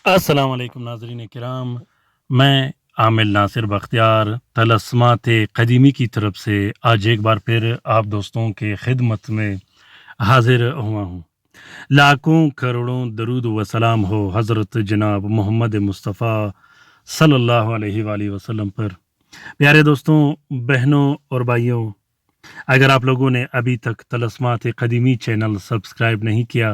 अस्सलाम वालेकुम नाज़रीन किराम, मैं आमिल नासिर बख्तियार तलस्मात क़दीमी की तरफ से आज एक बार फिर आप दोस्तों के खिदमत में हाजिर हुआ हूँ। लाखों करोड़ों दरूद व सलाम हो हज़रत जनाब मोहम्मद मुस्तफ़ा सल्लल्लाहु अलैहि वसल्लम पर। प्यारे दोस्तों, बहनों और भाइयों, अगर आप लोगों ने अभी तक तलस्मात क़दीमी चैनल सब्सक्राइब नहीं किया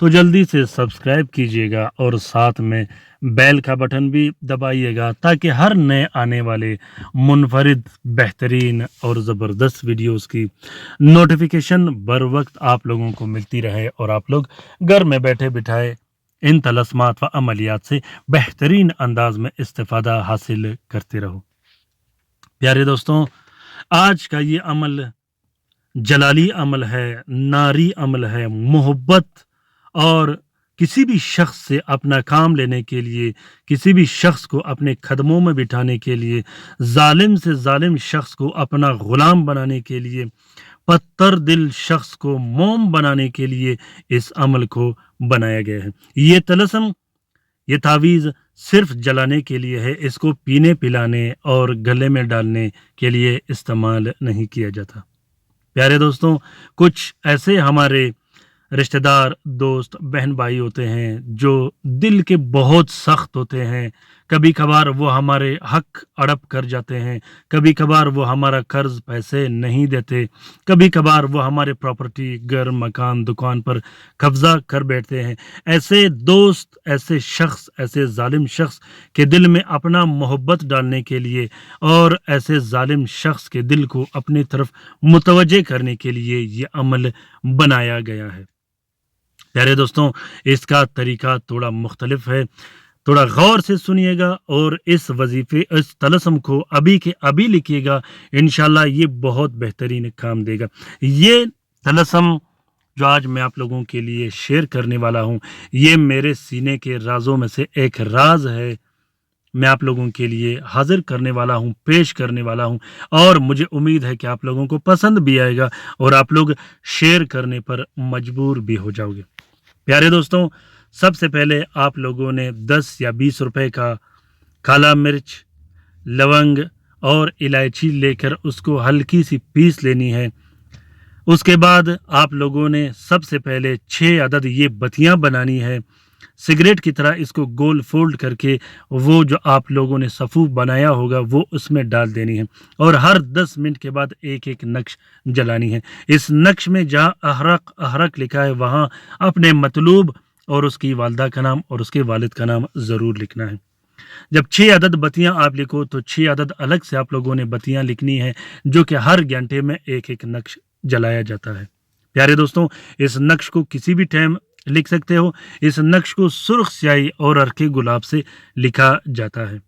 तो जल्दी से सब्सक्राइब कीजिएगा और साथ में बेल का बटन भी दबाइएगा ताकि हर नए आने वाले मुनफरिद बेहतरीन और ज़बरदस्त वीडियोस की नोटिफिकेशन बर वक्त आप लोगों को मिलती रहे और आप लोग घर में बैठे बिठाए इन तलस्मात व अमलियात से बेहतरीन अंदाज में इस्तेफ़ादा हासिल करते रहो। प्यारे दोस्तों, आज का ये अमल जलाली अमल है, नारी अमल है, मोहब्बत और किसी भी शख्स से अपना काम लेने के लिए, किसी भी शख्स को अपने कदमों में बिठाने के लिए, जालिम से जालिम शख्स को अपना गुलाम बनाने के लिए, पत्थर दिल शख्स को मोम बनाने के लिए इस अमल को बनाया गया है। ये तलस्म, ये तावीज़ सिर्फ जलाने के लिए है, इसको पीने पिलाने और गले में डालने के लिए इस्तेमाल नहीं किया जाता। प्यारे दोस्तों, कुछ ऐसे हमारे रिश्तेदार, दोस्त, बहन भाई होते हैं जो दिल के बहुत सख्त होते हैं। कभी कभार वो हमारे हक हड़प कर जाते हैं, कभी कभार वो हमारा कर्ज पैसे नहीं देते, कभी कभार वो हमारे प्रॉपर्टी, घर, मकान, दुकान पर कब्जा कर बैठते हैं। ऐसे दोस्त, ऐसे शख्स, ऐसे जालिम शख्स के दिल में अपना मोहब्बत डालने के लिए और ऐसे जालिम शख्स के दिल को अपनी तरफ मुतवज्जे करने के लिए ये अमल बनाया गया है। प्यारे दोस्तों, इसका तरीका थोड़ा मुख्तलिफ है, थोड़ा गौर से सुनिएगा और इस वजीफे, इस तलस्म को अभी के अभी लिखिएगा। इंशाल्लाह ये बहुत बेहतरीन काम देगा। ये तलस्म जो आज मैं आप लोगों के लिए शेयर करने वाला हूँ, ये मेरे सीने के राजों में से एक राज है। मैं आप लोगों के लिए हाजिर करने वाला हूँ, पेश करने वाला हूँ और मुझे उम्मीद है कि आप लोगों को पसंद भी आएगा और आप लोग शेयर करने पर मजबूर भी हो जाओगे। प्यारे दोस्तों, सबसे पहले आप लोगों ने 10 या 20 रुपए का काला मिर्च, लवंग और इलायची लेकर उसको हल्की सी पीस लेनी है। उसके बाद आप लोगों ने सबसे पहले 6 अदद ये बत्तियां बनानी है। सिगरेट की तरह इसको गोल फोल्ड करके वो जो आप लोगों ने सफ़ूफ बनाया होगा वो उसमें डाल देनी है और हर 10 मिनट के बाद एक एक नक्श जलानी है। इस नक्श में जहाँ अहरक अहरक लिखा है वहाँ अपने मतलूब और उसकी वालदा का नाम और उसके वालिद का नाम ज़रूर लिखना है। जब 6 अदद बत्तियां आप लिखो तो 6 अदद अलग से आप लोगों ने बत्तियां लिखनी है जो कि हर घंटे में एक एक नक्श जलाया जाता है। प्यारे दोस्तों, इस नक्श को किसी भी टाइम लिख सकते हो। इस नक्श को सुर्ख स्याही और अर्के गुलाब से लिखा जाता है।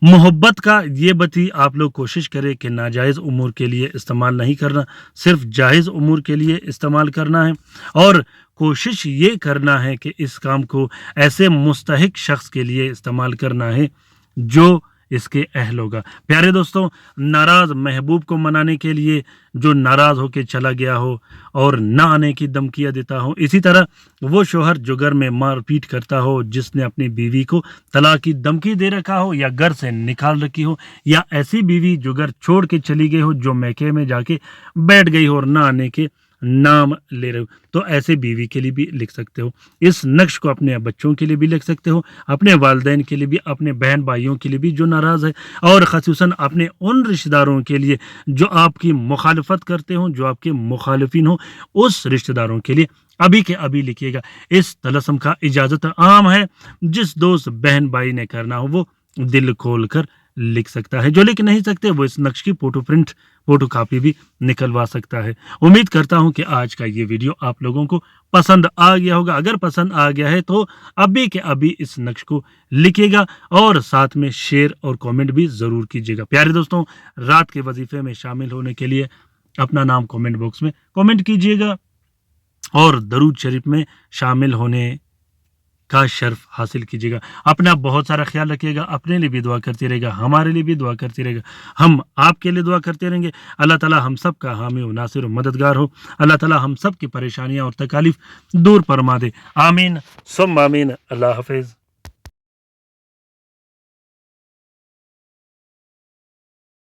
मोहब्बत का ये बत्ती आप लोग कोशिश करें कि नाजायज़ उमूर के लिए इस्तेमाल नहीं करना, सिर्फ जायज़ उमूर के लिए इस्तेमाल करना है और कोशिश ये करना है कि इस काम को ऐसे मुस्तहिक शख्स के लिए इस्तेमाल करना है जो इसके अहल होगा। प्यारे दोस्तों, नाराज़ महबूब को मनाने के लिए जो नाराज़ होकर चला गया हो और ना आने की धमकियाँ देता हो, इसी तरह वो शोहर जो घर में मारपीट करता हो, जिसने अपनी बीवी को तलाक की धमकी दे रखा हो या घर से निकाल रखी हो, या ऐसी बीवी जो घर छोड़ के चली गई हो, जो मैके में जाके बैठ गई हो और ना आने के नाम ले रहे हो, तो ऐसे बीवी के लिए भी लिख सकते हो। इस नक्श को अपने बच्चों के लिए भी लिख सकते हो, अपने वालिदैन के लिए भी, अपने बहन भाइयों के लिए भी जो नाराज़ है, और ख़ुसूसन अपने उन रिश्तेदारों के लिए जो आपकी मुखालफत करते हो, जो आपके मुखालिफिन हो, उस रिश्तेदारों के लिए अभी के अभी लिखिएगा। इस तलस्म का इजाज़त आम है, जिस दोस्त बहन भाई ने करना हो वो दिल खोल कर लिख सकता है। जो लिख नहीं सकते वो इस नक्श की फोटो कापी भी निकलवा सकता है। उम्मीद करता हूं कि आज का ये वीडियो आप लोगों को पसंद आ गया होगा। अगर पसंद आ गया है तो अभी के अभी इस नक्श को लिखिएगा और साथ में शेयर और कमेंट भी ज़रूर कीजिएगा। प्यारे दोस्तों, रात के वजीफे में शामिल होने के लिए अपना नाम कमेंट बॉक्स में कमेंट कीजिएगा और दरूद शरीफ में शामिल होने کا شرف حاصل کیجیے گا۔ اپنا بہت سارا خیال رکھیے گا، اپنے لیے بھی دعا کرتے رہے گا، ہمارے لیے بھی دعا کرتے رہے گا، ہم آپ کے لیے دعا کرتے رہیں گے۔ اللہ تعالیٰ ہم سب کا حامی و ناصر و مددگار ہو، اللہ تعالیٰ ہم سب کی پریشانیاں اور تکالیف دور فرما دے، آمین ثم آمین۔ اللہ حافظ۔